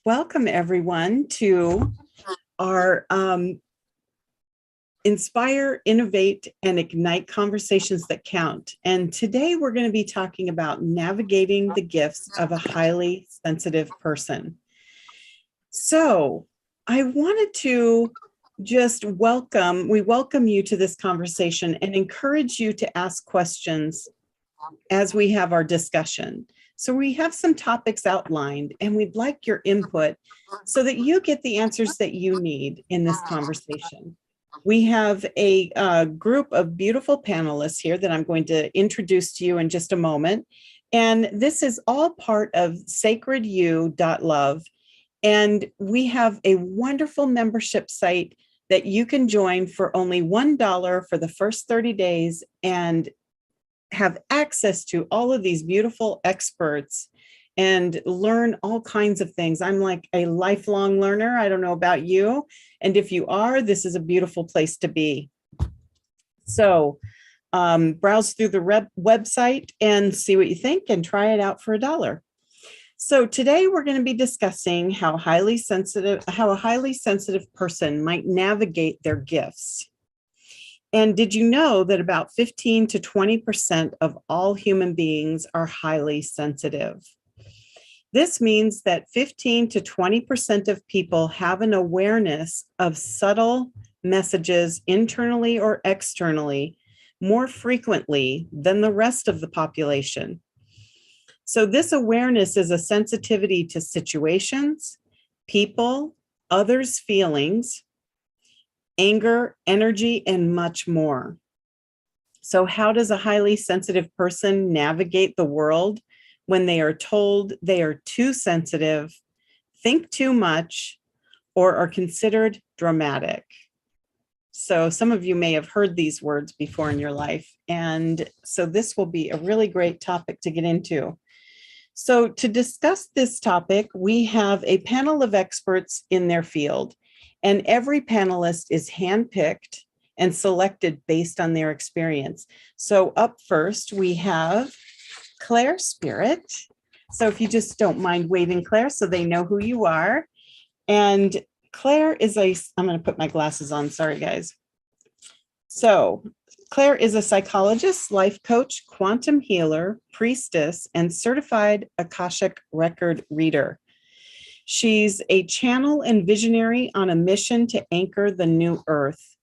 Welcome, everyone, to our Inspire, Innovate, and Ignite Conversations That Count. And today we're going to be talking about navigating the gifts of a highly sensitive person. So I wanted to just welcome you to this conversation and encourage you to ask questions as we have our discussion. So we have some topics outlined and we'd like your input so that you get the answers that you need in this conversation. We have a group of beautiful panelists here that I'm going to introduce to you in just a moment. And this is all part of sacredyou.love. And we have a wonderful membership site that you can join for only $1 for the first 30 days and have access to all of these beautiful experts and learn all kinds of things. I'm like a lifelong learner. I don't know about you. And if you are, this is a beautiful place to be. So browse through the website and see what you think and try it out for $1. So today we're going to be discussing how a highly sensitive person might navigate their gifts. And did you know that about 15 to 20% of all human beings are highly sensitive? This means that 15 to 20% of people have an awareness of subtle messages internally or externally more frequently than the rest of the population. So this awareness is a sensitivity to situations, people, others' feelings, anger, energy, and much more. So how does a highly sensitive person navigate the world when they are told they are too sensitive, think too much, or are considered dramatic? So some of you may have heard these words before in your life. And so this will be a really great topic to get into. So to discuss this topic, we have a panel of experts in their field. And every panelist is handpicked and selected based on their experience. So up first, we have Claire Spirit. So if you just don't mind waving, Claire, so they know who you are. And Claire is I'm going to put my glasses on. Sorry, guys. So Claire is a psychologist, life coach, quantum healer, priestess, and certified Akashic record reader. She's a channel and visionary on a mission to anchor the new earth.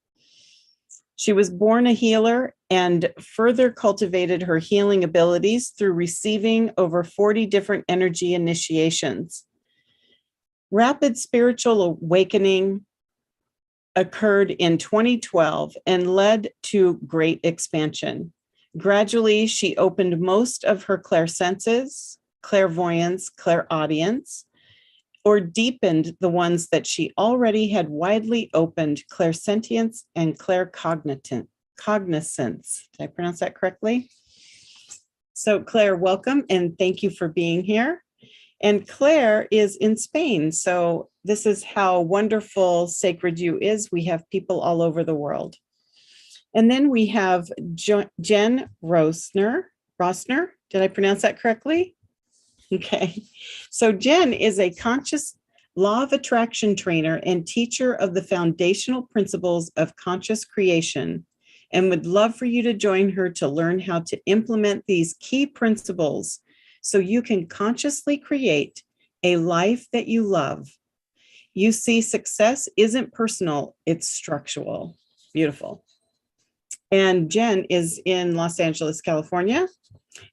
She was born a healer and further cultivated her healing abilities through receiving over 40 different energy initiations. Rapid spiritual awakening occurred in 2012 and led to great expansion. Gradually, she opened most of her clairsenses, clairvoyance, clairaudience, or deepened the ones that she already had widely opened, clairsentience and claircognizance. Did I pronounce that correctly? So Claire, welcome, and thank you for being here. And Claire is in Spain. So this is how wonderful Sacred You is. We have people all over the world. And then we have Jen Rosner. Did I pronounce that correctly? Okay, so Jen is a conscious law of attraction trainer and teacher of the foundational principles of conscious creation, and would love for you to join her to learn how to implement these key principles so you can consciously create a life that you love. You see, success isn't personal, it's structural. Beautiful. And Jen is in Los Angeles, California.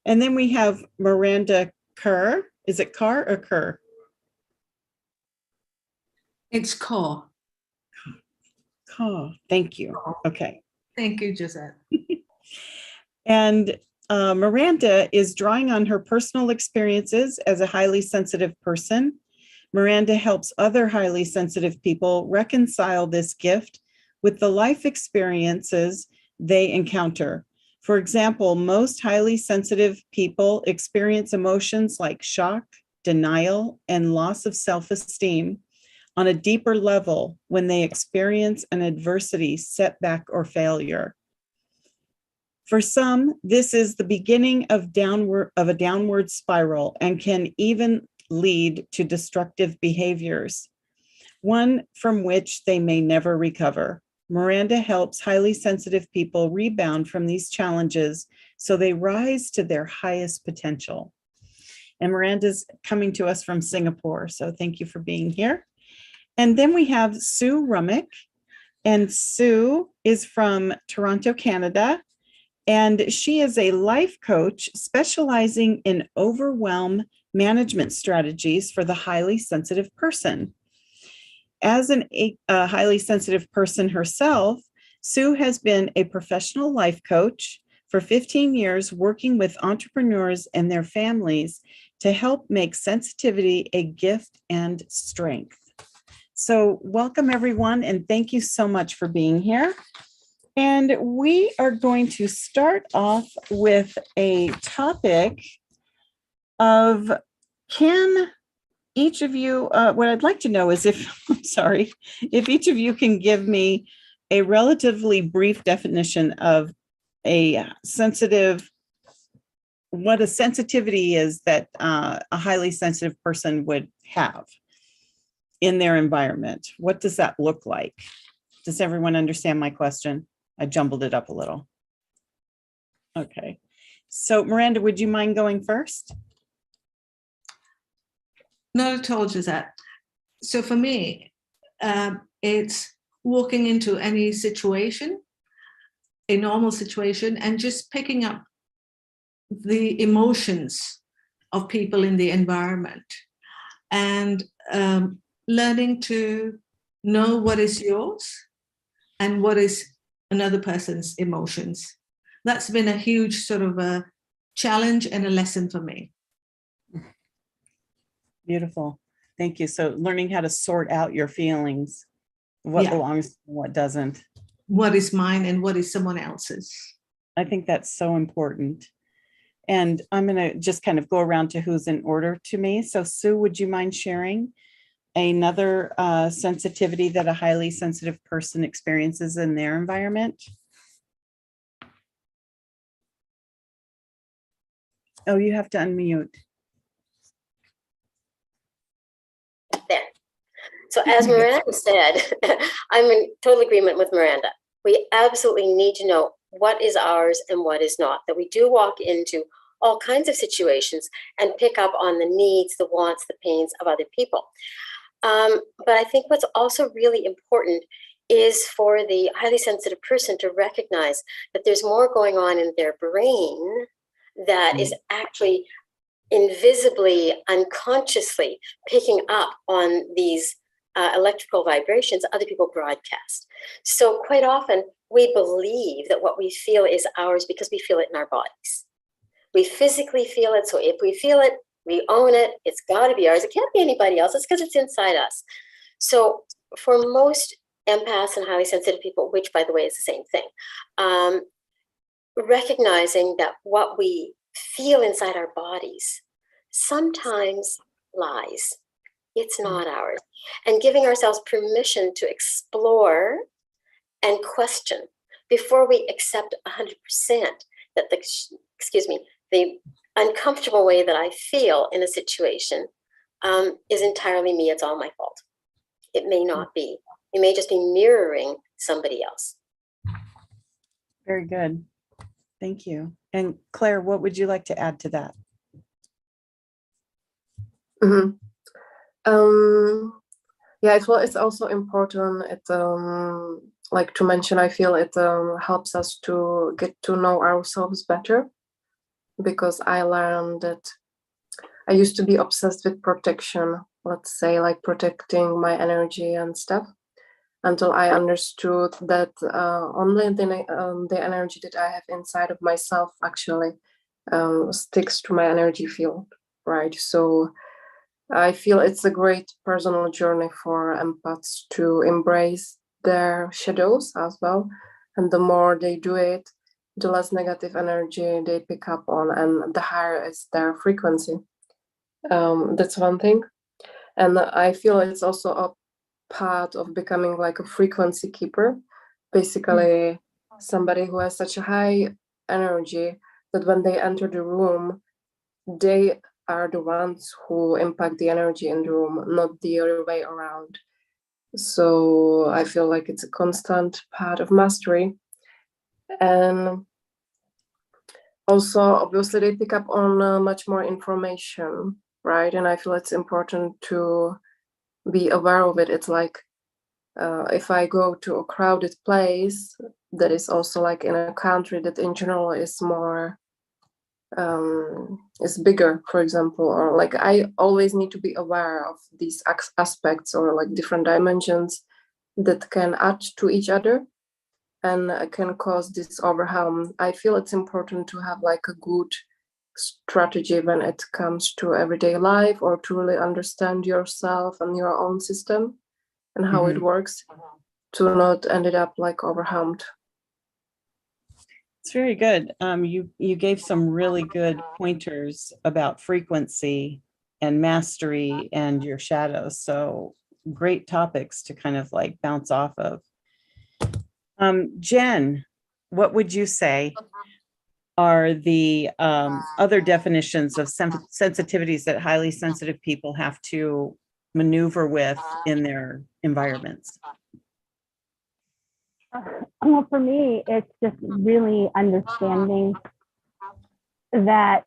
And then we have Miranda Kerr. Is it Carr or Kerr? It's Carr. Carr. Thank you. Okay. Thank you, Gisette. And Miranda is drawing on her personal experiences as a highly sensitive person. Miranda helps other highly sensitive people reconcile this gift with the life experiences they encounter. For example, most highly sensitive people experience emotions like shock, denial, and loss of self-esteem on a deeper level when they experience an adversity, setback, or failure. For some, this is the beginning of a downward spiral and can lead to destructive behaviors, one from which they may never recover. Miranda helps highly sensitive people rebound from these challenges so they rise to their highest potential. And Miranda's coming to us from Singapore, so thank you for being here. And then we have Sue Rummick, and Sue is from Toronto, Canada, and she is a life coach specializing in overwhelm management strategies for the highly sensitive person. As a highly sensitive person herself, Sue has been a professional life coach for 15 years, working with entrepreneurs and their families to help make sensitivity a gift and strength. So welcome everyone, and thank you so much for being here. And we are going to start off with a topic of, can each of you, what I'd like to know is if each of you can give me a relatively brief definition of a sensitive, what a sensitivity is that a highly sensitive person would have in their environment. What does that look like? Does everyone understand my question? I jumbled it up a little. Okay. So Miranda, would you mind going first? Not at all, Gisette. So for me, it's walking into any situation, a normal situation, and just picking up the emotions of people in the environment and learning to know what is yours and what is another person's emotions. That's been a huge sort of a challenge and a lesson for me. Beautiful. Thank you. So learning how to sort out your feelings, what belongs and what doesn't. What is mine and what is someone else's. I think that's so important. And I'm going to just kind of go around to who's in order to me. So Sue, would you mind sharing another sensitivity that a highly sensitive person experiences in their environment? Oh, you have to unmute. There. So as Miranda said, I'm in total agreement with Miranda. We absolutely need to know what is ours and what is not, that we do walk into all kinds of situations and pick up on the needs, the wants, the pains of other people. But I think what's also really important is for the highly sensitive person to recognize that there's more going on in their brain that is actually invisibly, unconsciously picking up on these electrical vibrations other people broadcast. So quite often we believe that what we feel is ours because we feel it in our bodies. We physically feel it. So if we feel it, we own it. It's got to be ours. It can't be anybody else. It's because it's inside us. So for most empaths and highly sensitive people, which by the way is the same thing, recognizing that what we feel inside our bodies sometimes lies. It's not ours. And giving ourselves permission to explore and question before we accept 100% that the uncomfortable way that I feel in a situation is entirely me. It's all my fault. It may not be. It may just be mirroring somebody else. Very good. Thank you. And Claire, what would you like to add to that? Mm-hmm. Yeah, it's also important. Like to mention, I feel it helps us to get to know ourselves better, because I learned that I used to be obsessed with protection, let's say, like protecting my energy and stuff, until I understood that only the energy that I have inside of myself actually sticks to my energy field, right? So I feel it's a great personal journey for empaths to embrace their shadows as well. And the more they do it, the less negative energy they pick up on, and the higher is their frequency. That's one thing. And I feel it's also a part of becoming like a frequency keeper, basically somebody who has such a high energy that when they enter the room, they are the ones who impact the energy in the room, not the other way around. So I feel like it's a constant part of mastery. And also, obviously, they pick up on much more information, right? And I feel it's important to be aware of it. It's like if I go to a crowded place that is also like in a country that in general is more is bigger, for example, or like I always need to be aware of these aspects or like different dimensions that can add to each other and can cause this overwhelm. I feel it's important to have like a good strategy when it comes to everyday life, or to really understand yourself and your own system and how it works, to not end it up like overwhelmed. It's very good. You gave some really good pointers about frequency and mastery and your shadows. So great topics to kind of like bounce off of. Jen, what would you say are the other definitions of sensitivities that highly sensitive people have to maneuver with in their environments? Well, for me, it's just really understanding that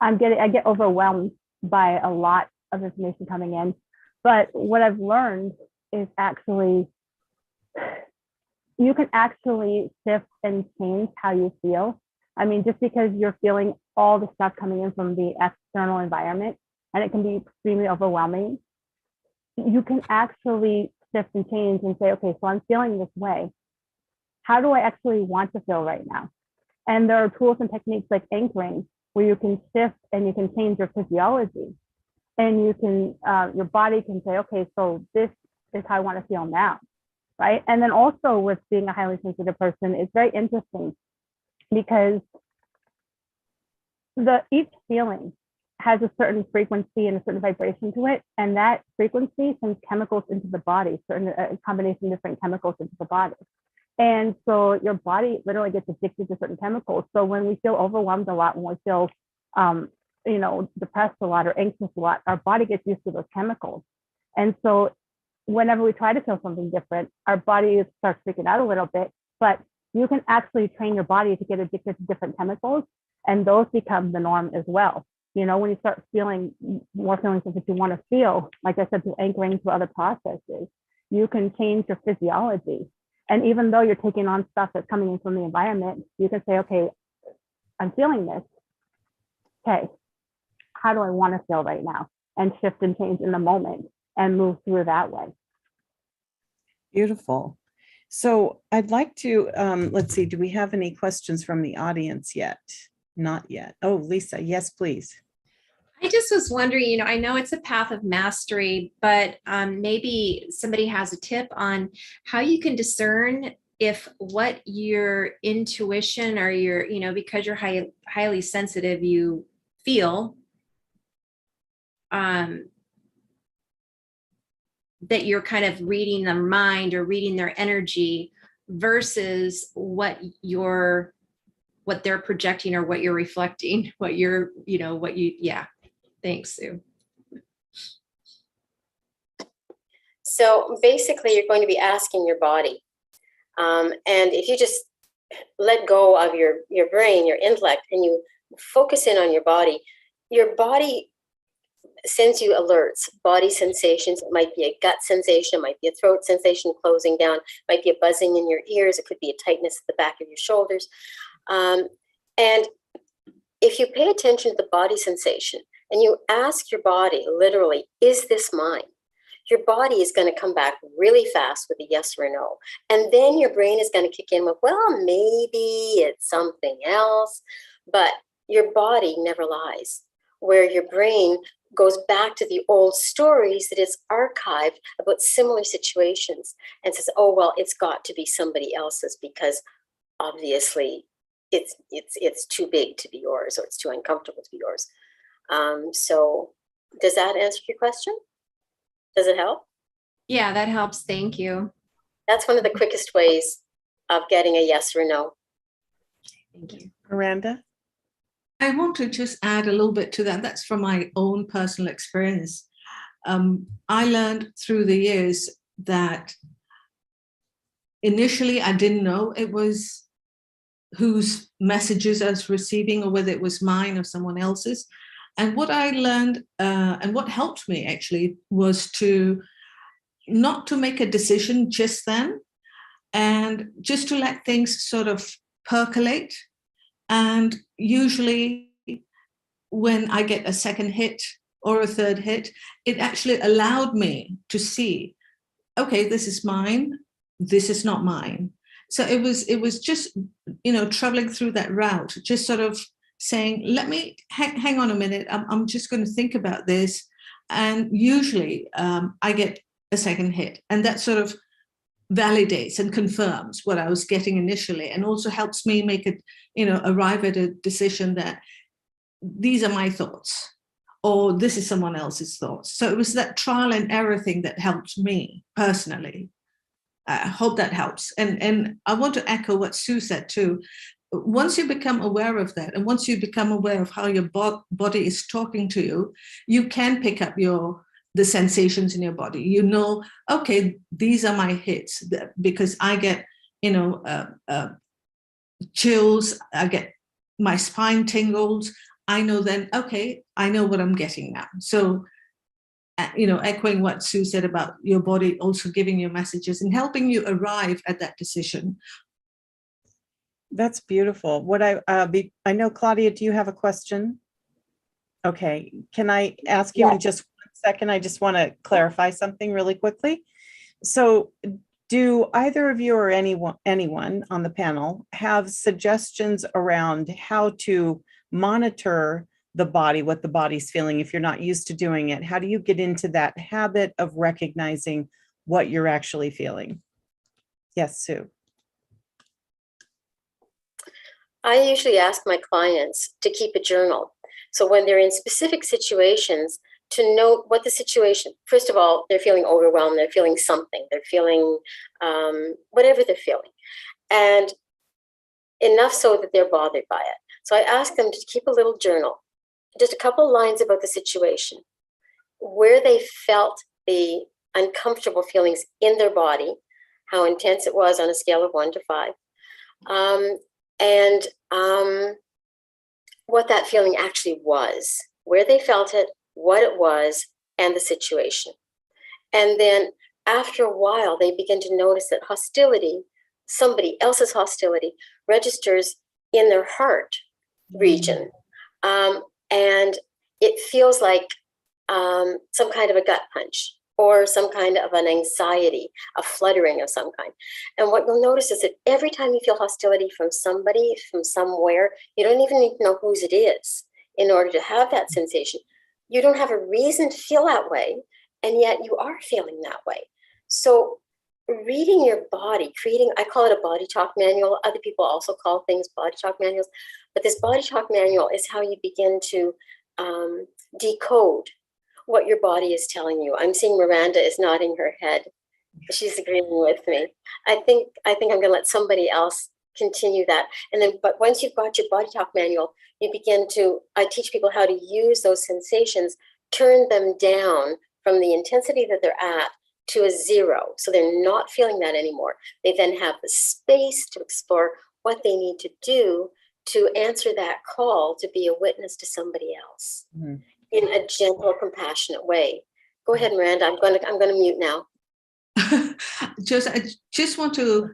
I get overwhelmed by a lot of information coming in. But what I've learned is actually, you can actually shift and change how you feel. I mean, just because you're feeling all the stuff coming in from the external environment, and it can be extremely overwhelming, you can actually shift and change and say, okay, so I'm feeling this way. How do I actually want to feel right now? And there are tools and techniques like anchoring, where you can shift and you can change your physiology. And you can, your body can say, okay, so this is how I want to feel now. Right. And then also with being a highly sensitive person, it's very interesting because each feeling has a certain frequency and a certain vibration to it. And that frequency sends chemicals into the body, a combination of different chemicals into the body. And so your body literally gets addicted to certain chemicals. So when we feel overwhelmed a lot, when we feel, depressed a lot or anxious a lot, our body gets used to those chemicals. And so whenever we try to feel something different, our body starts freaking out a little bit, but you can actually train your body to get addicted to different chemicals, and those become the norm as well. You know, when you start feeling more feelings that you want to feel, like I said, through anchoring to other processes, you can change your physiology. And even though you're taking on stuff that's coming in from the environment, you can say, okay, I'm feeling this. Okay, how do I want to feel right now? And shift and change in the moment and move through that way. Beautiful. So I'd like to, let's see, do we have any questions from the audience yet? Not yet. Oh, Lisa, yes, please. I just was wondering, I know it's a path of mastery, but maybe somebody has a tip on how you can discern if what your intuition or your, because you're highly sensitive, you feel that you're kind of reading their mind or reading their energy versus what they're projecting or what you're reflecting, yeah. Thanks, Sue. So basically, you're going to be asking your body. And if you just let go of your brain, your intellect, and you focus in on your body sends you alerts, body sensations. It might be a gut sensation, it might be a throat sensation closing down, it might be a buzzing in your ears, it could be a tightness at the back of your shoulders. And if you pay attention to the body sensation and you ask your body, literally, is this mine? Your body is going to come back really fast with a yes or a no. And then your brain is going to kick in with, well, maybe it's something else. But your body never lies. Where your brain goes back to the old stories that it's archived about similar situations and says, oh, well, it's got to be somebody else's because obviously it's too big to be yours, or it's too uncomfortable to be yours. So does that answer your question? Does it help? Yeah, that helps. Thank you. That's one of the quickest ways of getting a yes or no. Thank you. Miranda? I want to just add a little bit to that. That's from my own personal experience. I learned through the years that initially I didn't know it was whose messages I was receiving, or whether it was mine or someone else's. And what I learned and what helped me actually was to not to make a decision just then, and just to let things sort of percolate. And usually when I get a second hit or a third hit, it actually allowed me to see, okay, this is mine, this is not mine. So it was just, traveling through that route, just sort of saying, let me hang on a minute. I'm just going to think about this. And usually I get a second hit, and that sort of validates and confirms what I was getting initially, and also helps me make it, arrive at a decision that these are my thoughts, or this is someone else's thoughts. So it was that trial and error thing that helped me personally. I hope that helps. And I want to echo what Sue said too. Once you become aware of that, and once you become aware of how your body is talking to you, you can pick up the sensations in your body. Okay, these are my hits, because I get, chills, I get my spine tingles. I know then, okay, I know what I'm getting now. So, echoing what Sue said about your body also giving you messages and helping you arrive at that decision. That's beautiful. What I know, Claudia, do you have a question? Okay, can I ask you in just 1 second? I just want to clarify something really quickly. So do either of you or anyone on the panel have suggestions around how to monitor the body, what the body's feeling if you're not used to doing it? How do you get into that habit of recognizing what you're actually feeling? Yes, Sue. I usually ask my clients to keep a journal. So when they're in specific situations, to know what the situation, first of all, they're feeling overwhelmed, they're feeling something, they're feeling whatever they're feeling. And enough so that they're bothered by it. So I ask them to keep a little journal, just a couple lines about the situation, where they felt the uncomfortable feelings in their body, how intense it was on a scale of 1 to 5, and what that feeling actually was, where they felt it, what it was, and the situation. And then after a while, they begin to notice that hostility, somebody else's hostility, registers in their heart region. And it feels like some kind of a gut punch, or some kind of an anxiety, a fluttering of some kind. And what you'll notice is that every time you feel hostility from somebody, from somewhere, you don't even need to know whose it is in order to have that sensation. You don't have a reason to feel that way, and yet you are feeling that way. So reading your body, I call it a body talk manual. Other people also call things body talk manuals. But this body talk manual is how you begin to decode what your body is telling you. I'm seeing Miranda is nodding her head. She's agreeing with me. I think I'm going to let somebody else continue that. And then, but once you've got your body talk manual, I teach people how to use those sensations, turn them down from the intensity that they're at to a 0. So they're not feeling that anymore. They then have the space to explore what they need to do to answer that call to be a witness to somebody else in a gentle, compassionate way. Go ahead, Miranda. I'm going to mute now. I just want to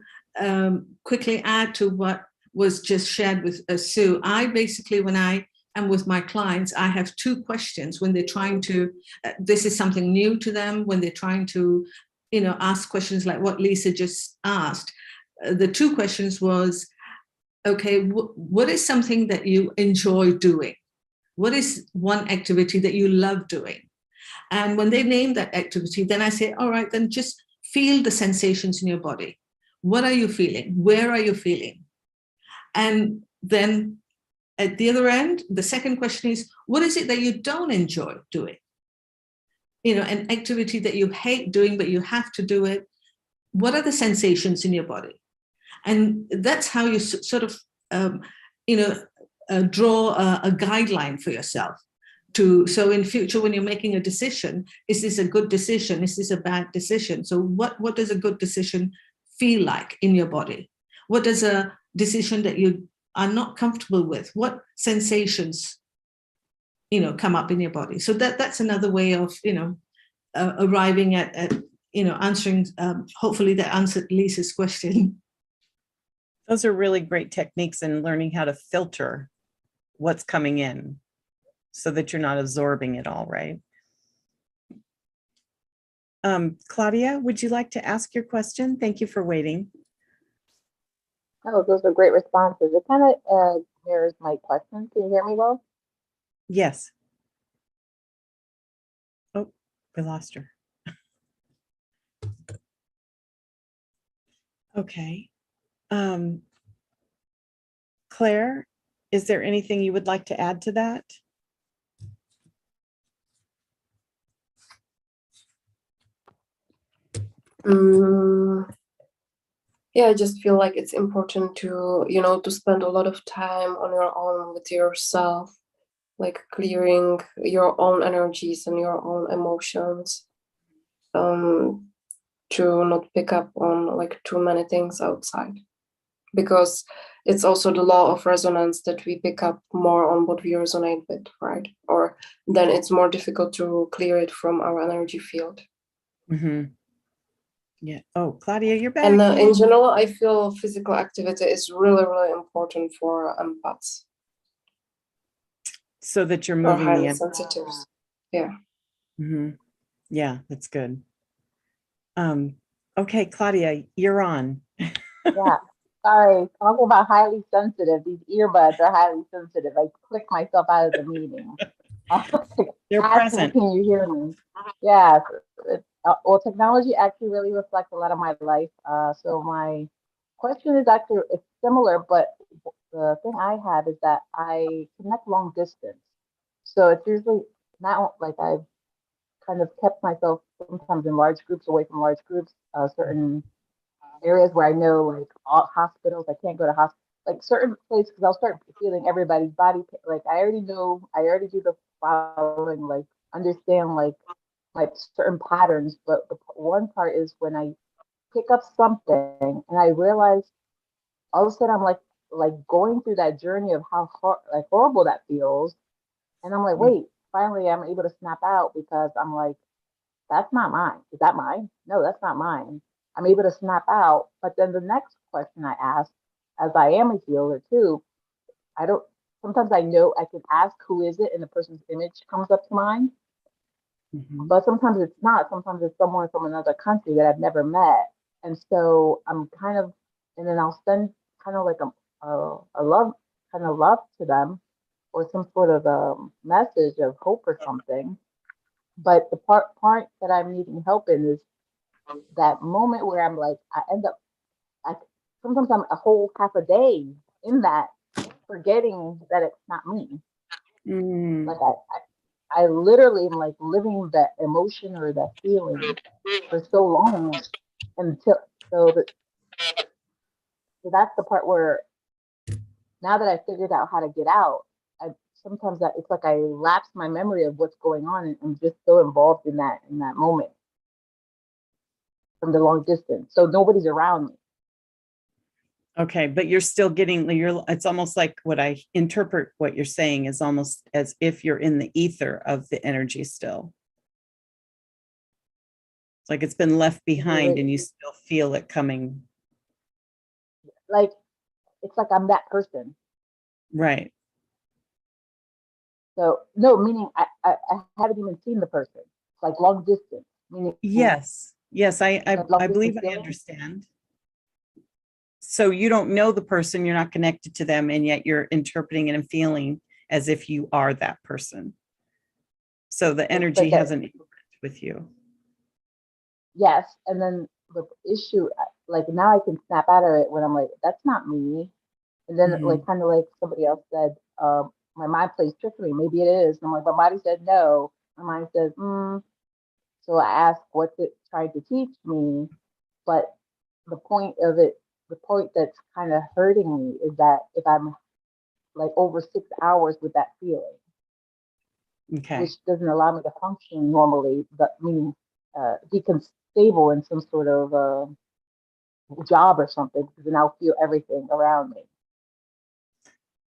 quickly add to what was just shared with Sue. I basically, when I am with my clients, I have 2 questions when they're trying to, this is something new to them, when they're trying to, ask questions like what Lisa just asked. The 2 questions was, okay, what is something that you enjoy doing? What is one activity that you love doing? And when they name that activity, then I say, all right, then just feel the sensations in your body. What are you feeling? Where are you feeling? And then at the other end, the second question is, what is it that you don't enjoy doing? An activity that you hate doing, but you have to do it. What are the sensations in your body? And that's how you sort of, draw a guideline for yourself. So in future, when you're making a decision, is this a good decision? Is this a bad decision? So what does a good decision feel like in your body? What does a decision that you are not comfortable with? What sensations, come up in your body? So that's another way of, arriving at answering, hopefully that answered Lisa's question. Those are really great techniques in learning how to filter what's coming in so that you're not absorbing it all, right? Claudia, would you like to ask your question? Thank you for waiting. Oh, those are great responses. It kind of mirrors my question. Can you hear me well? Yes. Oh, we lost her. Okay. Claire, is there anything you would like to add to that? Yeah, I just feel like it's important to, to spend a lot of time on your own with yourself, like clearing your own energies and your own emotions, to not pick up on like too many things outside, because it's also the law of resonance that we pick up more on what we resonate with, right? Or then it's more difficult to clear it from our energy field. Mm-hmm. Yeah. Oh, Claudia, you're back. And in general, I feel physical activity is really, really important for empaths. So that you're Or moving highly the sensitive. Yeah. Mm-hmm. Yeah, that's good. Okay, Claudia, you're on. Yeah. Sorry. Talking about highly sensitive. These earbuds are highly sensitive. I clicked myself out of the meeting. They're present. Can you hear me? Yeah. Well, technology actually really reflects a lot of my life. So my question is actually it's similar, but the thing I have is that I connect long distance. So it's usually not like I've kind of kept myself sometimes in large groups away from large groups, certain areas where I know like all hospitals, I can't go to hospital, like certain places, because I'll start feeling everybody's body. Like I already know, I already do the following, like understand like certain patterns. But the one part is when I pick up something and I realize all of a sudden I'm like going through that journey of how like horrible that feels. And I'm like, wait, finally I'm able to snap out because I'm like, that's not mine. Is that mine? No, that's not mine. I'm able to snap out. But then the next question I ask, as I am a healer too, I don't, sometimes I know I can ask who is it and the person's image comes up to mind. Mm-hmm. But sometimes it's not. Sometimes it's someone from another country that I've never met. And so I'm kind of, and then I'll send kind of like a love, kind of love to them or some sort of message of hope or something. But the part that I'm needing help in is that moment where I'm like, I end up, I sometimes I'm a whole half a day in that, forgetting that it's not me. Mm. Like I literally am like living that emotion or that feeling for so long until so that's the part where now that I figured out how to get out, I sometimes that it's like I lapse my memory of what's going on and I'm just so involved in that moment from the long distance. So nobody's around me. Okay, but you're still getting it's almost like what I interpret what you're saying is almost as if you're in the ether of the energy still. It's like it's been left behind and you still feel it coming. Like it's like I'm that person. Right. So no, meaning I haven't even seen the person. It's like long distance. Meaning Yes. Yes, I believe I feeling? understand. So you don't know the person, you're not connected to them, and yet you're interpreting and feeling as if you are that person. So the energy hasn't impacted with you. Yes, and then the issue, like now I can snap out of it when I'm like, that's not me. And then like kind of like somebody else said, my mind plays trickery. Maybe it is. And I'm like, my body said no. My mind says, So I asked what's it trying to teach me, but the point of it, the point that's kind of hurting me is that if I'm like over 6 hours with that feeling, Okay. which doesn't allow me to function normally, but meaning become stable in some sort of job or something, because then I'll feel everything around me.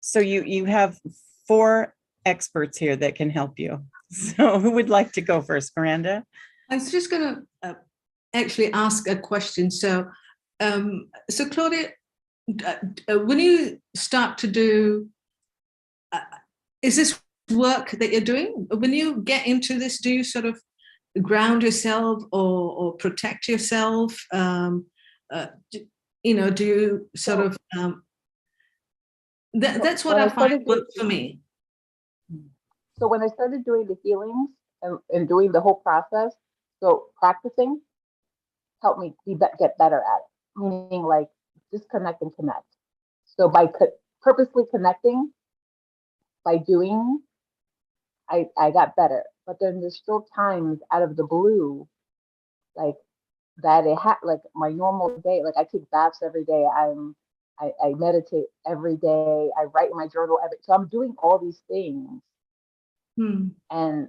So you have 4 experts here that can help you. So who would like to go first, Miranda? I was just going to actually ask a question. So, Claudia, when you start to do, is this work that you're doing? When you get into this, do you sort of ground yourself or protect yourself? Do you sort of, that's what I find works for me. So when I started doing the healings and doing the whole process, so practicing helped me get better at it, meaning like disconnect and connect. So by purposely connecting, by doing, I got better. But then there's still times out of the blue, like that like my normal day, like I take baths every day. I meditate every day. I write in my journal so I'm doing all these things and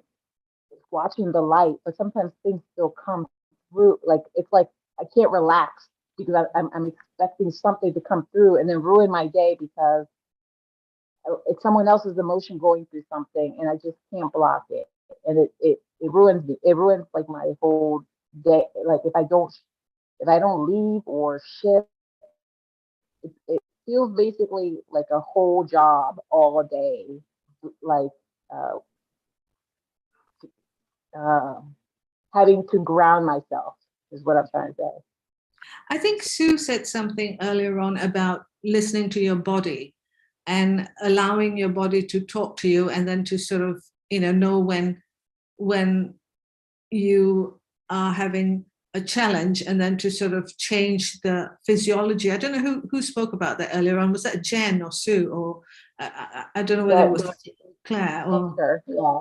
watching the light, but sometimes things still come through. Like it's like I can't relax because I'm expecting something to come through and then ruin my day because it's someone else's emotion going through something and I just can't block it. And it ruins me. It ruins like my whole day. Like if I don't leave or shift, it feels basically like a whole job all day. Like having to ground myself is what I'm trying to say. I think Sue said something earlier on about listening to your body and allowing your body to talk to you, and then to sort of, know when you are having a challenge, and then to sort of change the physiology. I don't know who spoke about that earlier on. Was that Jen or Sue, or I don't know whether it was Claire or. Sure, yeah.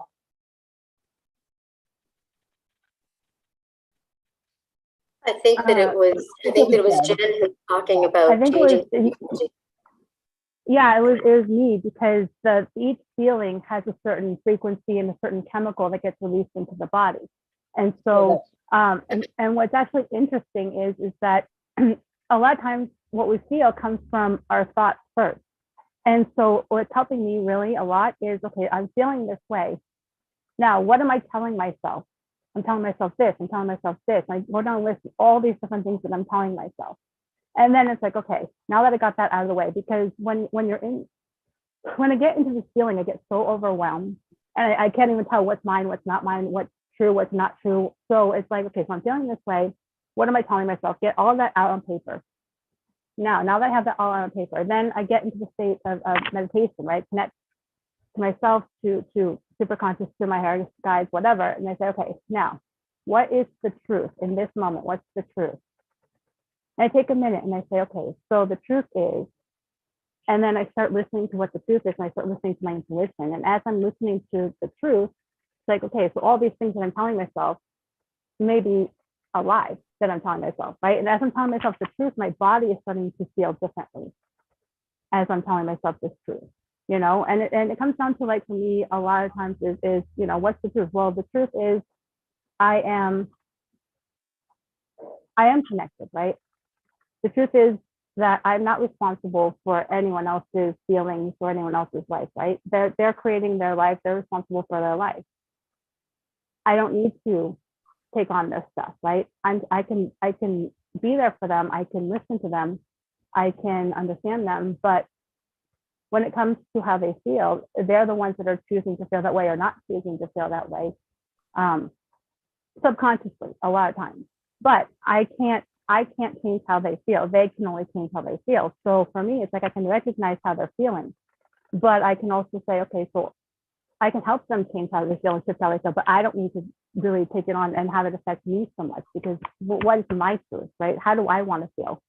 I think that it was Jen who was talking about I think changing. Yeah, it was me, because each feeling has a certain frequency and a certain chemical that gets released into the body. And so, and what's actually interesting is that a lot of times what we feel comes from our thoughts first. And so what's helping me really a lot is, okay, I'm feeling this way. Now, what am I telling myself? I'm telling myself this, I'm telling myself this. I go down a list of all these different things that I'm telling myself. And then it's like, okay, now that I got that out of the way, because when I get into this feeling, I get so overwhelmed and I can't even tell what's mine, what's not mine, what's true, what's not true. So it's like, okay, so I'm feeling this way. What am I telling myself? Get all of that out on paper. Now that I have that all out on paper, then I get into the state of meditation, right? Connect to myself, to super conscious, to my higher guides, whatever. And I say, okay, now what is the truth in this moment? What's the truth? And I take a minute and I say, okay, so the truth is, and then I start listening to what the truth is, and I start listening to my intuition. And as I'm listening to the truth, it's like, okay, so all these things that I'm telling myself may be a lie that I'm telling myself, right? And as I'm telling myself the truth, my body is starting to feel differently as I'm telling myself this truth, and it comes down to, like, for me, a lot of times is what's the truth? Well, the truth is I am connected, right? The truth is that I'm not responsible for anyone else's feelings or anyone else's life, right? They're creating their life. They're responsible for their life. I don't need to take on this stuff, right? I can be there for them. I can listen to them. I can understand them. But when it comes to how they feel, they're the ones that are choosing to feel that way or not choosing to feel that way, subconsciously a lot of times. But I can't change how they feel. They can only change how they feel. So for me, it's like I can recognize how they're feeling, but I can also say, okay, so I can help them change how they feel and shift how they feel, but I don't need to really take it on and have it affect me so much, because what is my truth, right? How do I want to feel?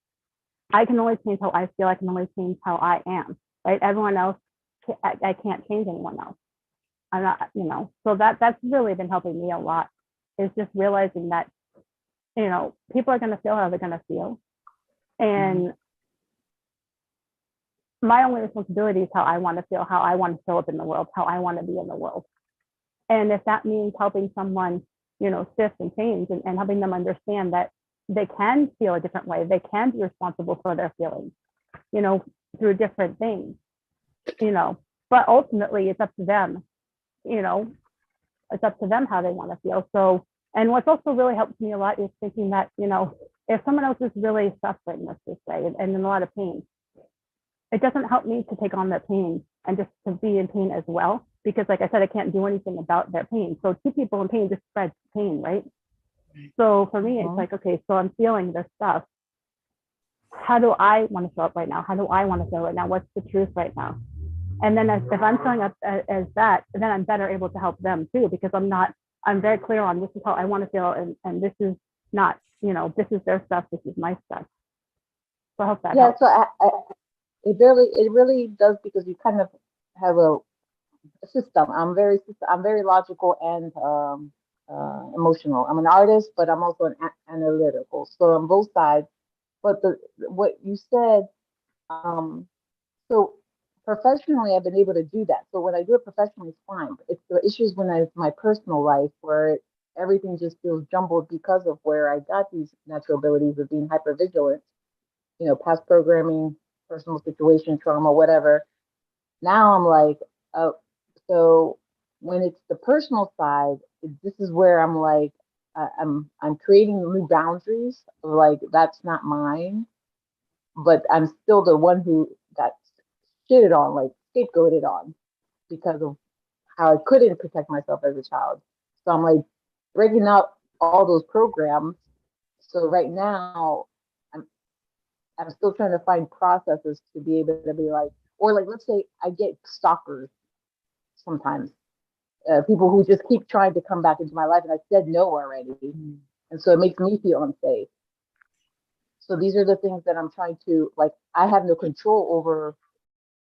I can only change how I feel. I can only change how I am, right? Everyone else, I can't change anyone else. I'm not, so that's really been helping me a lot, is just realizing that, people are going to feel how they're going to feel. And my only responsibility is how I want to feel, how I want to show up in the world, how I want to be in the world. And if that means helping someone, shift and change and helping them understand that they can feel a different way, they can be responsible for their feelings, through different things, but ultimately it's up to them, it's up to them how they want to feel. So, and what's also really helped me a lot is thinking that, if someone else is really suffering, let's just say, and in a lot of pain, it doesn't help me to take on their pain and just to be in pain as well. Because like I said, I can't do anything about their pain. So two people in pain just spreads pain, right? So for me, it's like, okay, so I'm feeling this stuff. How do I want to show up right now? How do I want to feel right now? What's the truth right now? And then if I'm showing up as that, then I'm better able to help them too, because I'm very clear on this is how I want to feel. And this is not, this is their stuff. This is my stuff. So I hope that helps. So it really does, because you kind of have a system. I'm very logical and emotional. I'm an artist, but I'm also an analytical. So on both sides. But what you said, so professionally, I've been able to do that. So when I do it professionally, it's fine. But it's the issues when it's my personal life where everything just feels jumbled because of where I got these natural abilities of being hypervigilant, past programming, personal situation, trauma, whatever. Now I'm like, oh, so when it's the personal side, this is where I'm like, I'm creating new boundaries. Like that's not mine, but I'm still the one who got shitted on, like scapegoated on, because of how I couldn't protect myself as a child. So I'm like breaking up all those programs. So right now, I'm still trying to find processes to be able to be like, or like, let's say I get stalkers sometimes, people who just keep trying to come back into my life, and I said no already. And so it makes me feel unsafe. So these are the things that I'm trying to, like, I have no control over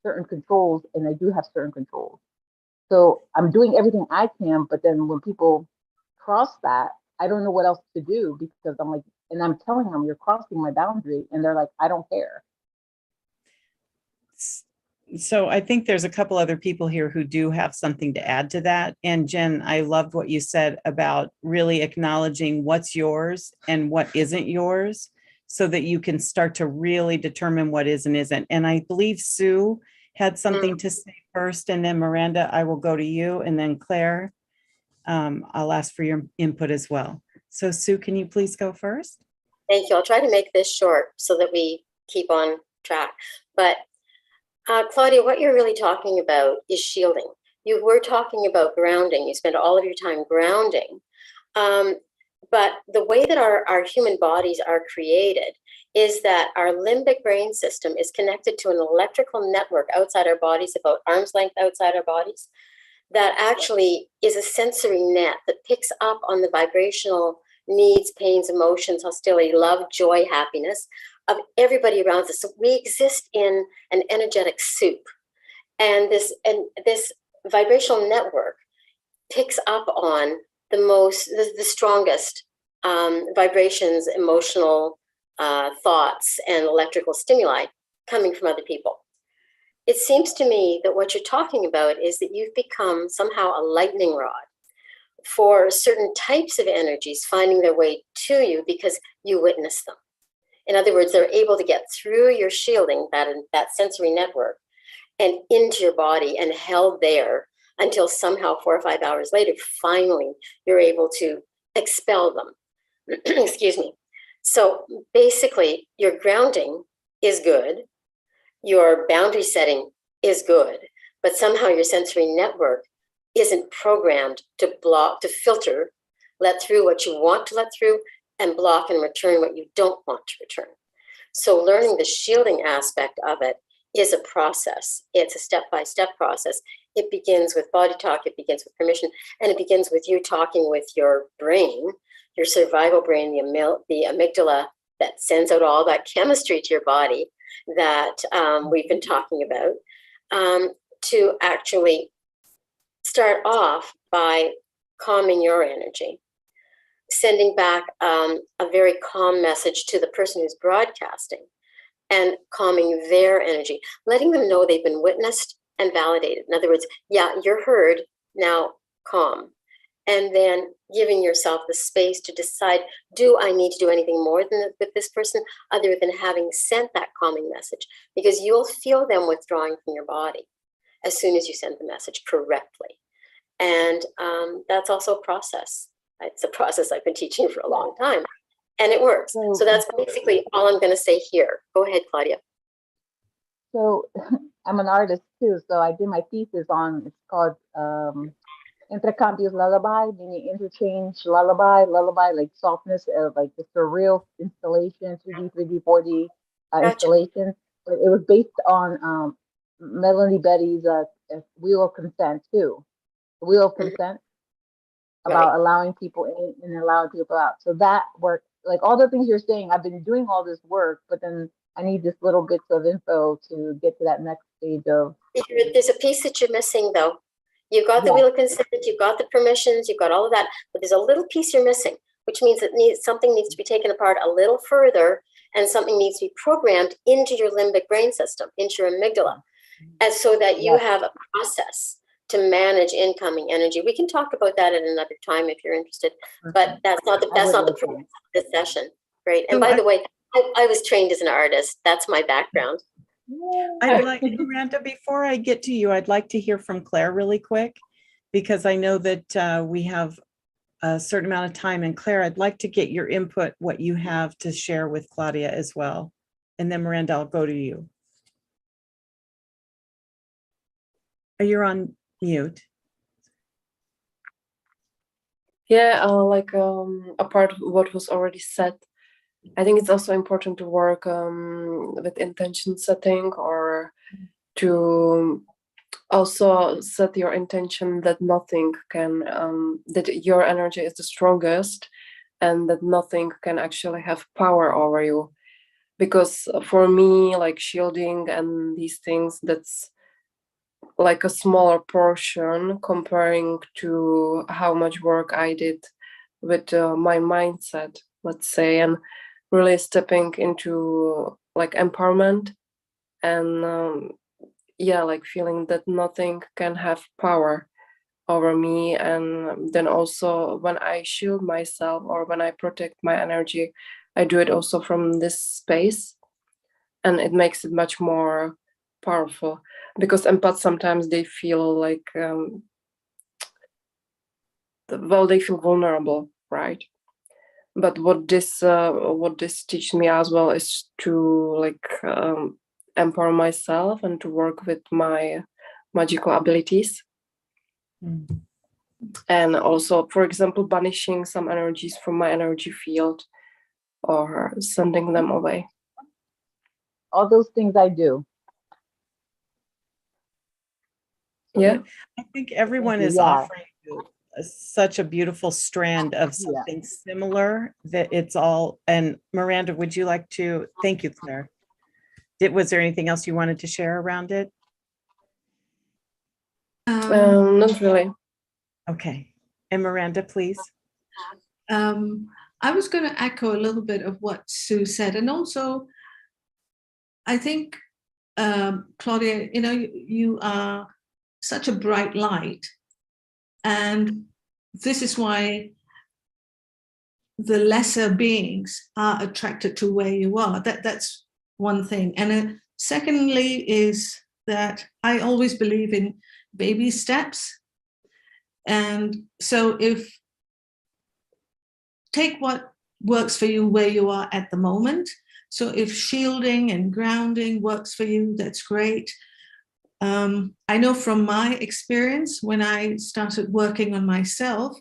certain controls, and I do have certain controls. So I'm doing everything I can, but then when people cross that, I don't know what else to do, because I'm like, and I'm telling them, you're crossing my boundary, and they're like, I don't care. So I think there's a couple other people here who do have something to add to that. And Jen, I loved what you said about really acknowledging what's yours and what isn't yours, so that you can start to really determine what is and isn't. And I believe Sue had something to say first, and then Miranda, I will go to you, and then Claire, I'll ask for your input as well. So Sue, can you please go first? Thank you. I'll try to make this short so that we keep on track. But Claudia, what you're really talking about is shielding. You were talking about grounding. You spend all of your time grounding. But the way that our human bodies are created is that our limbic brain system is connected to an electrical network outside our bodies, about arm's length outside our bodies, that actually is a sensory net that picks up on the vibrational needs, pains, emotions, hostility, love, joy, happiness of everybody around us. So we exist in an energetic soup. And this vibrational network picks up on the strongest vibrations, emotional thoughts, and electrical stimuli coming from other people. It seems to me that what you're talking about is that you've become somehow a lightning rod for certain types of energies finding their way to you because you witness them. In other words, they're able to get through your shielding, that sensory network, and into your body and held there until somehow 4 or 5 hours later, finally, you're able to expel them. Excuse me. So basically, your grounding is good. Your boundary setting is good, but somehow your sensory network isn't programmed to block, to filter, let through what you want to let through, and block and return what you don't want to return. So learning the shielding aspect of it is a process. It's a step-by-step process. It begins with body talk, it begins with permission, and it begins with you talking with your brain, your survival brain, the amygdala that sends out all that chemistry to your body that we've been talking about, to actually start off by calming your energy, sending back a very calm message to the person who's broadcasting and calming their energy, letting them know they've been witnessed and validated. In other words, yeah, you're heard, now calm. And then giving yourself the space to decide, do I need to do anything more than with this person other than having sent that calming message? Because you'll feel them withdrawing from your body as soon as you send the message correctly. And that's also a process. It's a process I've been teaching for a long time, and it works. So that's basically all I'm going to say here. Go ahead, Claudia. So I'm an artist too. So I did my thesis on, it's called Intercambios lullaby, meaning interchange lullaby, like softness, like the surreal installation, 2D, 3D, 4D installation. But it was based on Melanie Betty's Wheel of Consent too. The Wheel of Consent, about allowing people in and allowing people out. So that work, like all the things you're saying, I've been doing all this work, but then I need this little bits of info to get to that next stage of. There's a piece that you're missing though. You've got the wheel of consent, you've got the permissions, you've got all of that, but there's a little piece you're missing, which means that something needs to be taken apart a little further, and something needs to be programmed into your limbic brain system, into your amygdala, and so that you have a process to manage incoming energy. We can talk about that at another time if you're interested, but that's not the purpose of this session. Great. And by the way, I was trained as an artist. That's my background. I'd like, Miranda, before I get to you, I'd like to hear from Claire really quick, because I know that we have a certain amount of time. And Claire, I'd like to get your input, what you have to share with Claudia as well. And then Miranda, I'll go to you. You're on mute. Yeah, apart of what was already said, I think it's also important to work with intention setting, or to also set your intention that nothing can, that your energy is the strongest and that nothing can actually have power over you. Because for me, like shielding and these things, that's like a smaller portion comparing to how much work I did with my mindset, let's say, and really stepping into like empowerment and like feeling that nothing can have power over me. And then also when I shield myself or when I protect my energy, I do it also from this space, and it makes it much more powerful, because empaths sometimes they feel like they feel vulnerable, right? But what this teaches me as well is to empower myself and to work with my magical abilities. And also, for example, banishing some energies from my energy field or sending them away. All those things I do. Yeah, I think everyone is offering you such a beautiful strand of something similar, that it's all. And Miranda, would you like to? Thank you, Claire. Was there anything else you wanted to share around it? Not really. Okay. And Miranda, please. I was going to echo a little bit of what Sue said, and also I think Claudia, you are such a bright light, and this is why the lesser beings are attracted to where you are. That's one thing. And secondly is that I always believe in baby steps. And so take what works for you where you are at the moment. So if shielding and grounding works for you, that's great. I know from my experience when I started working on myself,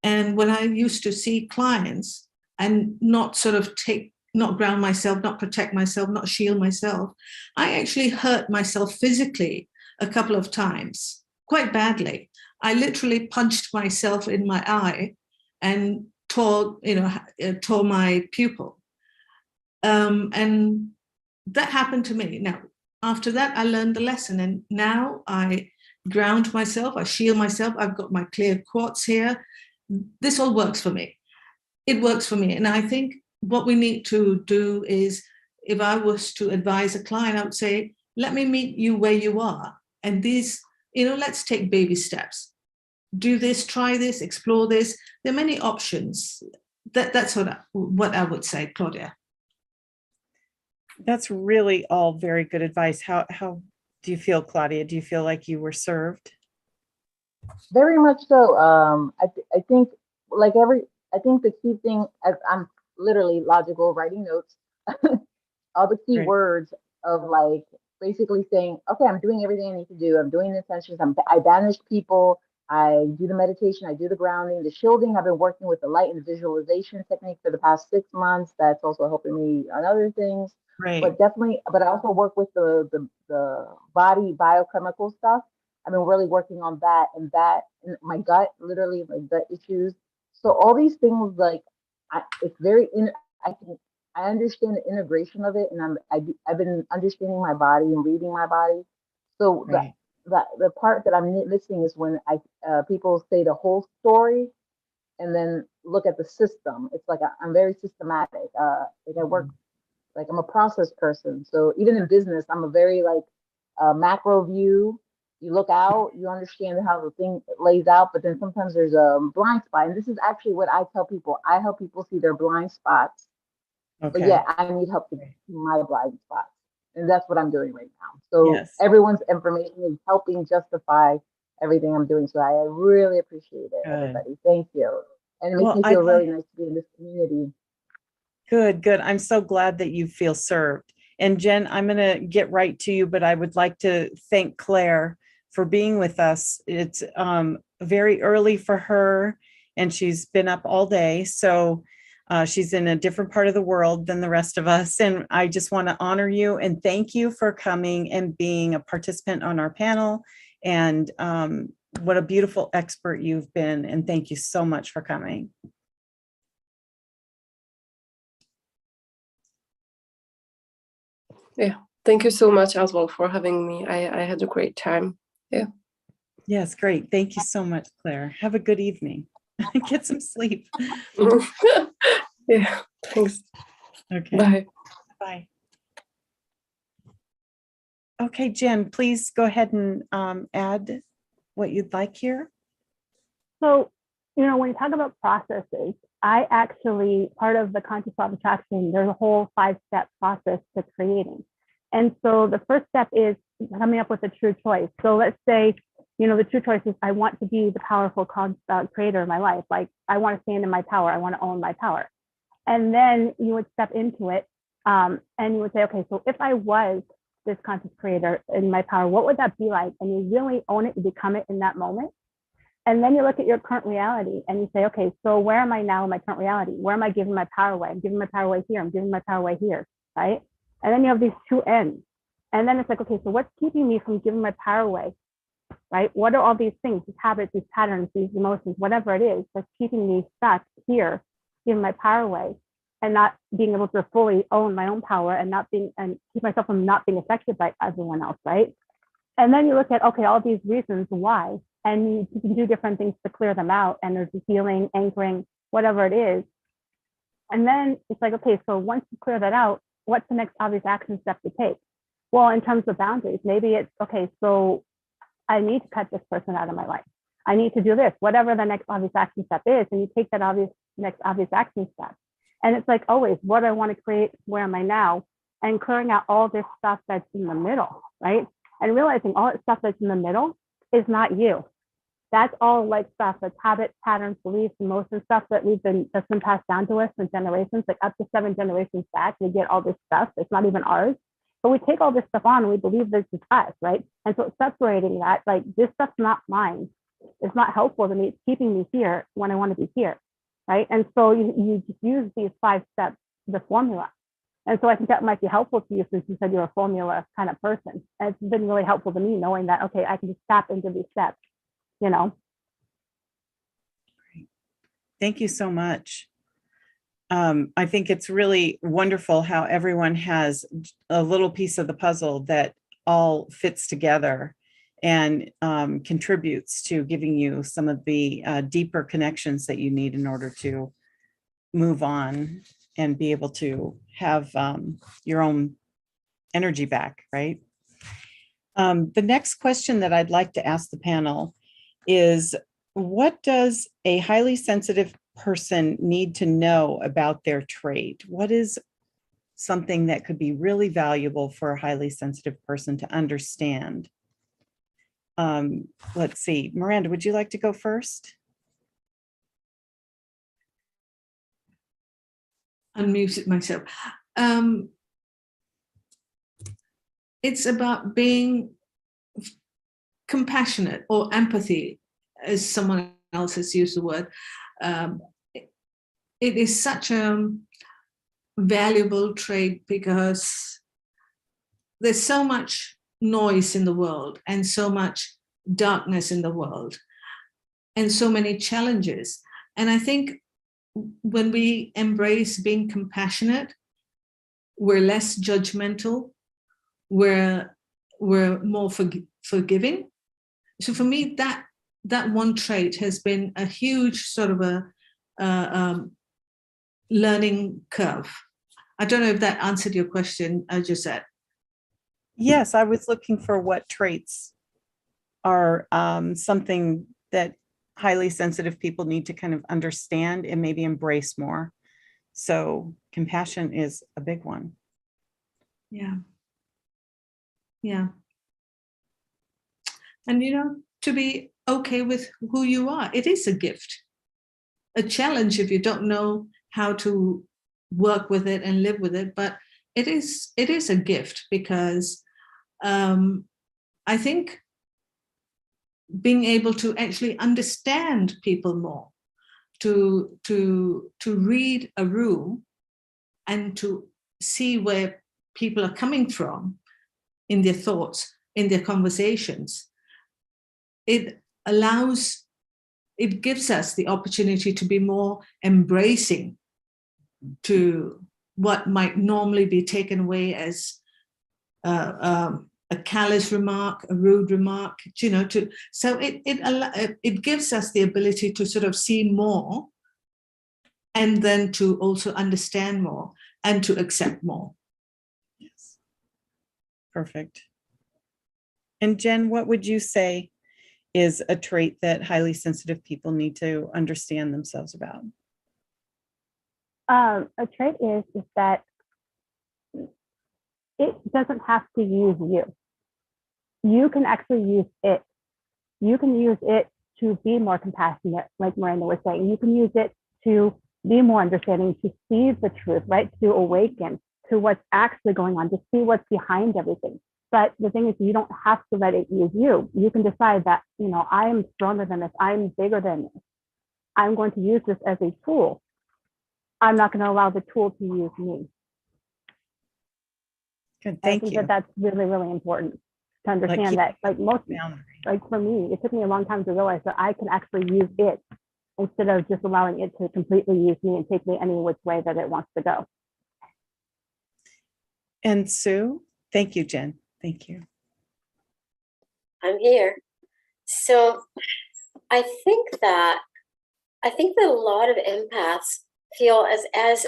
and when I used to see clients and not ground myself, not protect myself, not shield myself, I actually hurt myself physically a couple of times, quite badly. I literally punched myself in my eye and tore my pupil. And that happened to me. Now, after that, I learned the lesson, and now I ground myself, I shield myself. I've got my clear quartz here. This all works for me. It works for me. And I think what we need to do is if I was to advise a client, I would say, let me meet you where you are. And these, let's take baby steps. Do this, try this, explore this. There are many options. That's what I would say, Claudia. That's really all very good advice. How do you feel, Claudia? Do you feel like you were served? Very much so. I think I think the key thing, as I'm literally logical writing notes, all the key Right. words of like basically saying, okay, I'm doing everything I need to do. I'm doing the intentions. I banish people. I do the meditation. I do the grounding, the shielding. I've been working with the light and visualization technique for the past 6 months. That's also helping me on other things. Right. But definitely, but I also work with the body biochemical stuff. I've been really working on that and my gut, literally my gut issues. So all these things, like, it's very I understand the integration of it, and I've been understanding my body and reading my body. So Right. the part that I'm missing is when people say the whole story and then look at the system. It's like I'm very systematic. Like I work, like I'm a process person. So even in business, I'm a very like macro view. You look out, you understand how the thing lays out, but then sometimes there's a blind spot. And this is actually what I tell people. I help people see their blind spots. But Okay. yeah, I need help to see my blind spots. And that's what I'm doing right now. So Yes. everyone's information is helping justify everything I'm doing. So I really appreciate it, Good. everybody. Thank you. And it makes Well, me feel really nice to be in this community. Good. I'm so glad that you feel served. And Jen, I'm going to get right to you, but I would like to thank Claire for being with us. It's very early for her, and she's been up all day. So she's in a different part of the world than the rest of us. And I just want to honor you and thank you for coming and being a participant on our panel. And what a beautiful expert you've been. And thank you so much for coming. Yeah, thank you so much as well for having me. I had a great time. Yeah. Yes, great. Thank you so much, Claire. Have a good evening. Get some sleep. Yeah, thanks. Okay. Bye. Bye. Okay, Jen, please go ahead and add what you'd like here. So, when you talk about processes, I actually, part of the conscious law of attraction, there's a whole 5-step process to creating. And so the first step is coming up with a true choice. So let's say, the true choice is I want to be the powerful creator of my life. Like I want to stand in my power. I want to own my power. And then you would step into it and you would say, okay, so if I was this conscious creator in my power, what would that be like? And you really own it, you become it in that moment. And then you look at your current reality and you say, okay, so where am I now in my current reality? Where am I giving my power away? I'm giving my power away here. I'm giving my power away here, right? And then you have these two ends. And then it's like, okay, so what's keeping me from giving my power away, right? What are all these things, these habits, these patterns, these emotions, whatever it is that's keeping me stuck here, giving my power away and not being able to fully own my own power and keep myself from not being affected by everyone else, right? And then you look at, okay, all these reasons why, and you can do different things to clear them out, energy healing, anchoring, whatever it is. And then it's like, okay, so once you clear that out, what's the next obvious action step to take? Well, in terms of boundaries, maybe it's, okay, so I need to cut this person out of my life. I need to do this, whatever the next obvious action step is, and you take that next obvious action step. And it's like always, what I want to create, where am I now? And clearing out all this stuff that's in the middle, right? And realizing all that stuff that's in the middle is not you. That's all like stuff that's habits, patterns, beliefs, emotions, stuff that's been passed down to us for generations, like up to 7 generations back. We get all this stuff. It's not even ours. But we take all this stuff on and we believe this is us, right? And so it's separating that, like this stuff's not mine. It's not helpful to me. It's keeping me here when I want to be here, right? And so you just use these 5 steps, the formula. And so I think that might be helpful to you since you said you're a formula kind of person. And it's been really helpful to me knowing that, okay, I can just tap into these steps, Great. Thank you so much. I think it's really wonderful how everyone has a little piece of the puzzle that all fits together and contributes to giving you some of the deeper connections that you need in order to move on and be able to have your own energy back, right? The next question that I'd like to ask the panel is, what does a highly sensitive person need to know about their trait? What is something that could be really valuable for a highly sensitive person to understand? Let's see, Miranda, would you like to go first? Unmuted myself. It's about being compassionate, or empathy, as someone else has used the word. It is such a valuable trait because there's so much noise in the world and so much darkness in the world and so many challenges. And I think when we embrace being compassionate, we're less judgmental, we're more forgiving. So for me, that one trait has been a huge sort of a learning curve. I don't know if that answered your question, Josette. Yes, I was looking for what traits are something that highly sensitive people need to kind of understand and maybe embrace more. So compassion is a big one. Yeah. Yeah. And, to be okay with who you are, it is a gift. A challenge if you don't know how to work with it and live with it, but it is a gift, because I think being able to actually understand people more, to read a room and to see where people are coming from in their thoughts, in their conversations, it gives us the opportunity to be more embracing to what might normally be taken away as a callous remark, a rude remark, so it gives us the ability to sort of see more, and then to also understand more and to accept more. Yes. Perfect. And Jen, what would you say is a trait that highly sensitive people need to understand themselves about? A trait is that it doesn't have to use you. You can actually use it. You can use it to be more compassionate, like Miranda was saying. You can use it to be more understanding, to see the truth, right? To awaken to what's actually going on, to see what's behind everything. But the thing is, you don't have to let it use you. You can decide that, I am stronger than this. I'm bigger than this. I'm going to use this as a tool. I'm not going to allow the tool to use me. Good, thank you. I think that's really, really important to understand that, like for me, it took me a long time to realize that I can actually use it instead of just allowing it to completely use me and take me any which way that it wants to go. And Sue, thank you, Jen. Thank you. I'm here. So I think that a lot of empaths feel, as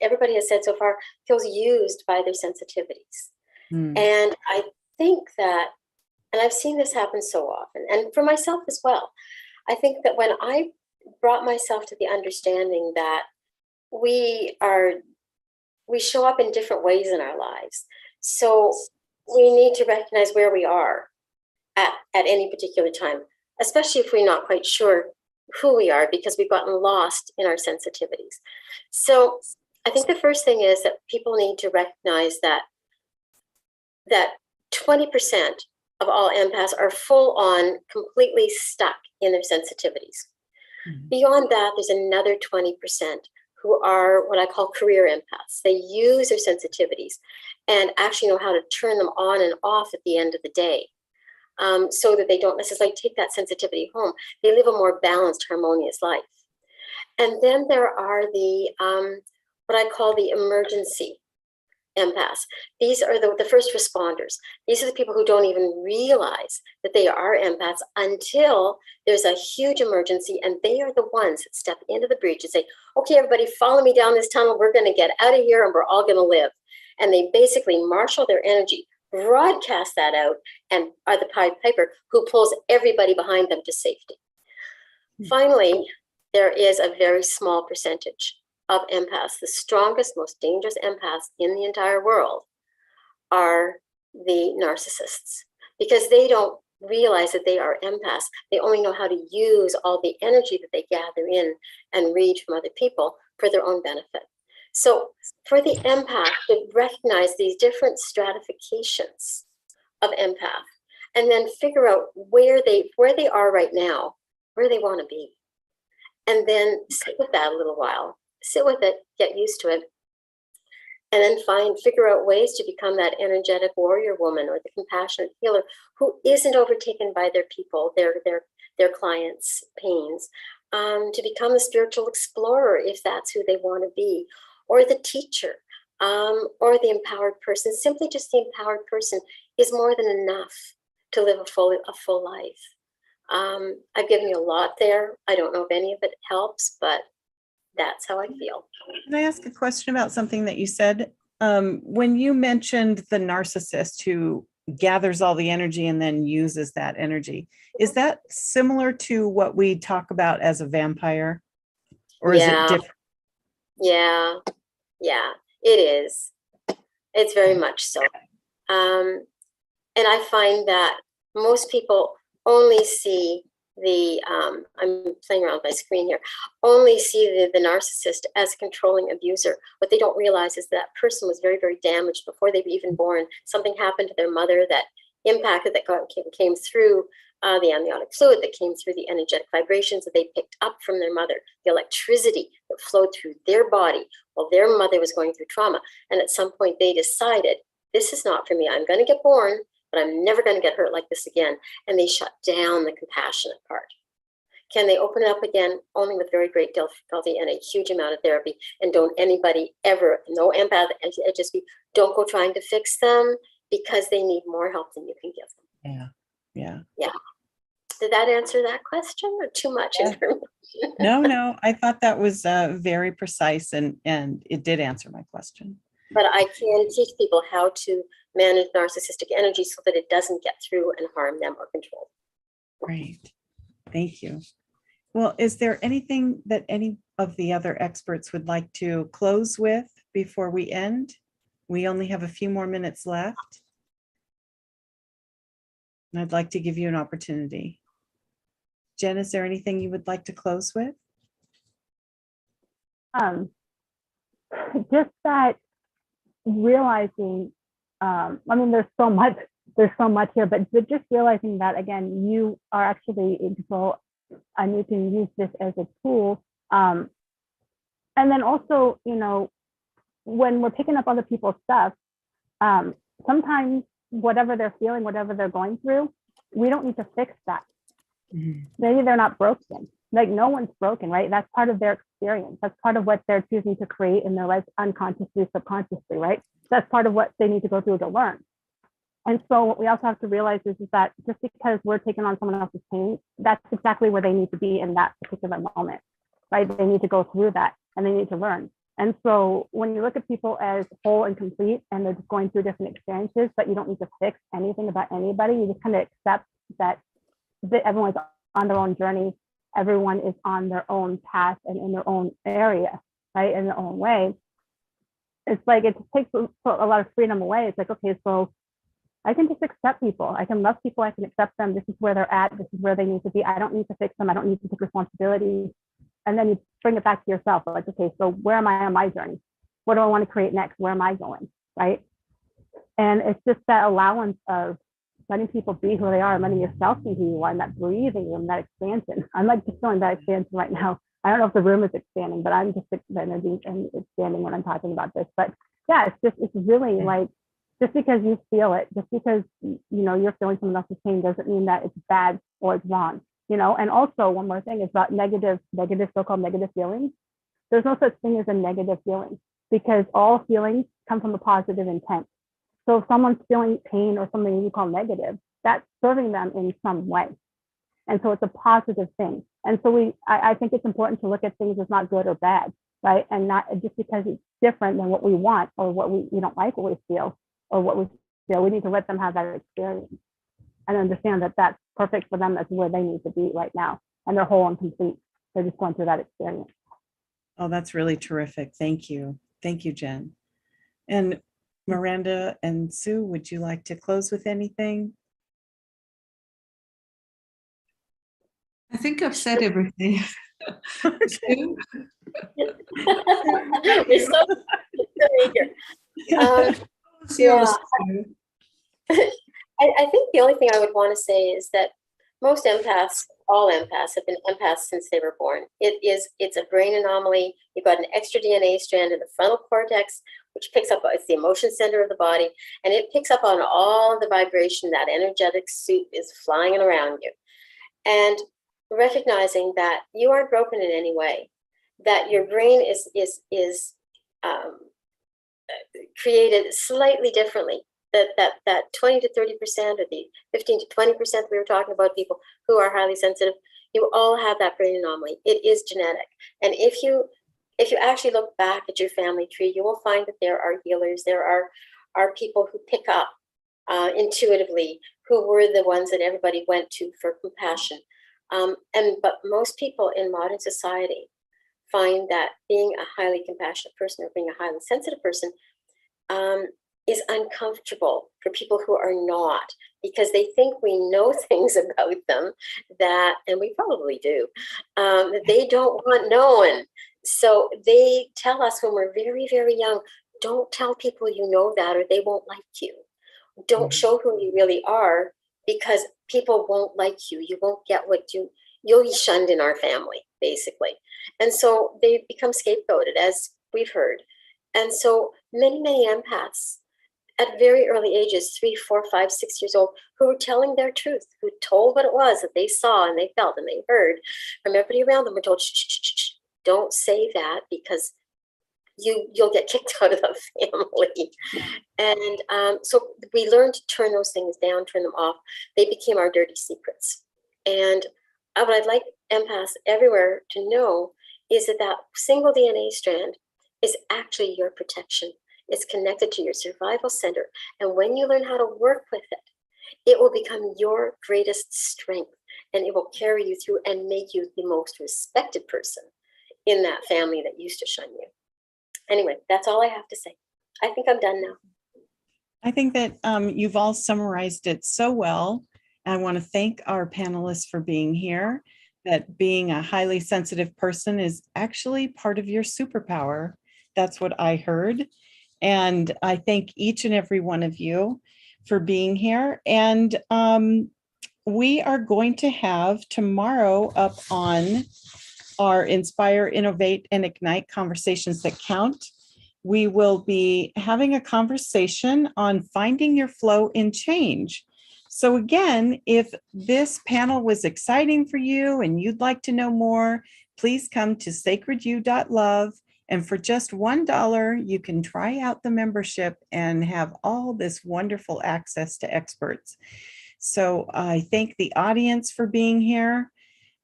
everybody has said so far, feels used by their sensitivities. And I think that, and I've seen this happen so often, and for myself as well, I think that when I brought myself to the understanding that we show up in different ways in our lives, so we need to recognize where we are at any particular time, especially if we're not quite sure who we are because we've gotten lost in our sensitivities. So I think the first thing is that people need to recognize that 20% of all empaths are full on completely stuck in their sensitivities. Beyond that, there's another 20% who are what I call career empaths. They use their sensitivities and actually know how to turn them on and off at the end of the day, so that they don't necessarily take that sensitivity home. They live a more balanced, harmonious life. And then there are the what I call the emergency empaths. These are the first responders. These are the people who don't even realize that they are empaths until there's a huge emergency, and they are the ones that step into the breach and say, okay, everybody, follow me down this tunnel. We're going to get out of here and we're all going to live. And they basically marshal their energy, broadcast that out, and are the Pied Piper who pulls everybody behind them to safety. Finally, there is a very small percentage of empaths. The strongest, most dangerous empaths in the entire world are the narcissists, because they don't realize that they are empaths. They only know how to use all the energy that they gather in and read from other people for their own benefit. So for the empath to recognize these different stratifications of empath, and then figure out where they are right now, where they want to be, and then sit with that a little while. Sit with it, get used to it, and then figure out ways to become that energetic warrior woman or the compassionate healer who isn't overtaken by their people, their clients' pains, to become the spiritual explorer if that's who they want to be, or the teacher, or the empowered person. Simply just the empowered person is more than enough to live a full life. I've given you a lot there. I don't know if any of it helps, but that's how I feel. Can I ask a question about something that you said? When you mentioned the narcissist who gathers all the energy and then uses that energy, is that similar to what we talk about as a vampire? Or is it different? Yeah, it is. It's very much so. And I find that most people only see I'm playing around with my screen here, only see the narcissist as a controlling abuser. What they don't realize is that person was very, very damaged before they were even born. Something happened to their mother that impacted, that came through the amniotic fluid, that came through the energetic vibrations that they picked up from their mother, the electricity that flowed through their body while their mother was going through trauma. And at some point they decided, this is not for me. I'm going to get born, but I'm never going to get hurt like this again. And they shut down the compassionate part. Can they open it up again? Only with very great difficulty and a huge amount of therapy. And don't anybody ever, no empath, don't go trying to fix them, because they need more help than you can give them. Yeah. Did that answer that question, or too much information? No, I thought that was very precise, and it did answer my question. But I can teach people how to manage narcissistic energy so that it doesn't get through and harm them or control. Great. Thank you. Well, is there anything that any of the other experts would like to close with before we end? We only have a few more minutes left. And I'd like to give you an opportunity. Jen, is there anything you would like to close with? Just that realizing, there's so much here, but just realizing that, again, you are actually in control and you can use this as a tool. And then also, when we're picking up other people's stuff, sometimes whatever they're feeling, whatever they're going through, we don't need to fix that. Mm-hmm. Maybe they're not broken. Like, no one's broken, right? That's part of their experience. That's part of what they're choosing to create in their life, unconsciously, subconsciously, right? That's part of what they need to go through to learn. And so what we also have to realize is that just because we're taking on someone else's pain, that's exactly where they need to be in that particular moment, right? They need to go through that and they need to learn. And so when you look at people as whole and complete, and they're just going through different experiences, but you don't need to fix anything about anybody, you just kind of accept that everyone's on their own journey. Everyone is on their own path and in their own area, right? In their own way. It's like, it takes a lot of freedom away. It's like, okay, so I can just accept people. I can love people. I can accept them. This is where they're at. This is where they need to be. I don't need to fix them. I don't need to take responsibility. And then you bring it back to yourself. Like, okay, so where am I on my journey? What do I want to create next? Where am I going? Right? And it's just that allowance of letting people be who they are and letting yourself be who you are, and that breathing room, that expansion. I'm like just feeling that expansion right now. I don't know if the room is expanding, but I'm just the energy and expanding when I'm talking about this. But yeah, it's really like, just because you feel it, just because you're feeling someone else's pain doesn't mean that it's bad or it's wrong. And also one more thing is about negative so-called negative feelings. There's no such thing as a negative feeling, because all feelings come from a positive intent. So if someone's feeling pain or something you call negative, that's serving them in some way. And so it's a positive thing. And so I think it's important to look at things as not good or bad, right? And not just because it's different than what we want or what we don't like what we feel or what we feel. We need to let them have that experience and understand that that's perfect for them. That's where they need to be right now. And they're whole and complete. They're just going through that experience. Oh, that's really terrific. Thank you. Thank you, Jen. And Miranda and Sue, would you like to close with anything? I think I've said everything. Sue? We're so eager. What's yours, Yeah. Sue? I think the only thing I would want to say is that most empaths, all empaths, have been empaths since they were born. It's a brain anomaly. You've got an extra DNA strand in the frontal cortex, which picks up, it's the emotion center of the body, and it picks up on all the vibration, that energetic soup is flying around you. And recognizing that you aren't broken in any way, that your brain is created slightly differently. That 20 to 30% or the 15 to 20% we were talking about, people who are highly sensitive, you all have that brain anomaly. It is genetic. And if you actually look back at your family tree, you will find that there are healers, there are people who pick up intuitively, who were the ones that everybody went to for compassion. But most people in modern society find that being a highly compassionate person or being a highly sensitive person is uncomfortable for people who are not, because they think we know things about them that, and we probably do, that they don't want known. So they tell us when we're very, very young, don't tell people you know that or they won't like you. Don't show who you really are, because people won't like you. You won't get what you'll be shunned in our family, basically. And so they become scapegoated, as we've heard. And so many, many empaths at very early ages, 3, 4, 5, 6 years old, who were telling their truth, who told what it was that they saw and they felt and they heard from everybody around them, were told, shh, shh, shh, shh, don't say that because you'll get kicked out of the family. And so we learned to turn those things down, turn them off. They became our dirty secrets. And what I'd like empaths everywhere to know is that single DNA strand is actually your protection. It's connected to your survival center. And when you learn how to work with it, it will become your greatest strength, and it will carry you through and make you the most respected person in that family that used to shun you. Anyway, that's all I have to say. I think I'm done now. I think that you've all summarized it so well. I want to thank our panelists for being here, that being a highly sensitive person is actually part of your superpower. That's what I heard. And I thank each and every one of you for being here. And we are going to have tomorrow up on our Inspire, Innovate, and Ignite Conversations That Count. We will be having a conversation on finding your flow in change. So again, if this panel was exciting for you and you'd like to know more, please come to sacredyou.love. And for just $1, you can try out the membership and have all this wonderful access to experts. So I thank the audience for being here.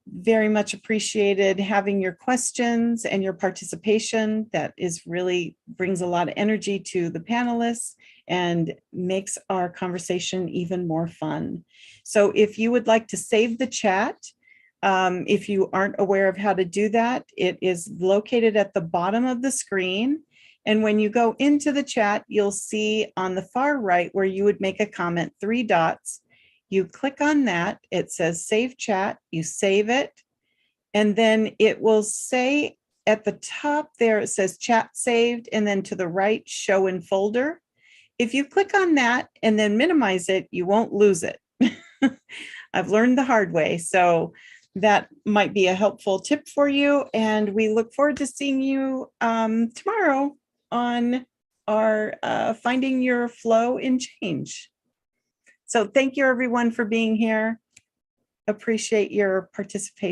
Very much appreciated having your questions and your participation. That is really brings a lot of energy to the panelists and makes our conversation even more fun. So if you would like to save the chat, if you aren't aware of how to do that, it is located at the bottom of the screen. And when you go into the chat, you'll see on the far right where you would make a comment, 3 dots. You click on that, it says save chat, you save it, and then it will say at the top there, it says chat saved, and then to the right, show in folder. If you click on that and then minimize it, you won't lose it. I've learned the hard way, so that might be a helpful tip for you. And we look forward to seeing you tomorrow on our Finding Your Flow in Change. So thank you everyone for being here. Appreciate your participation.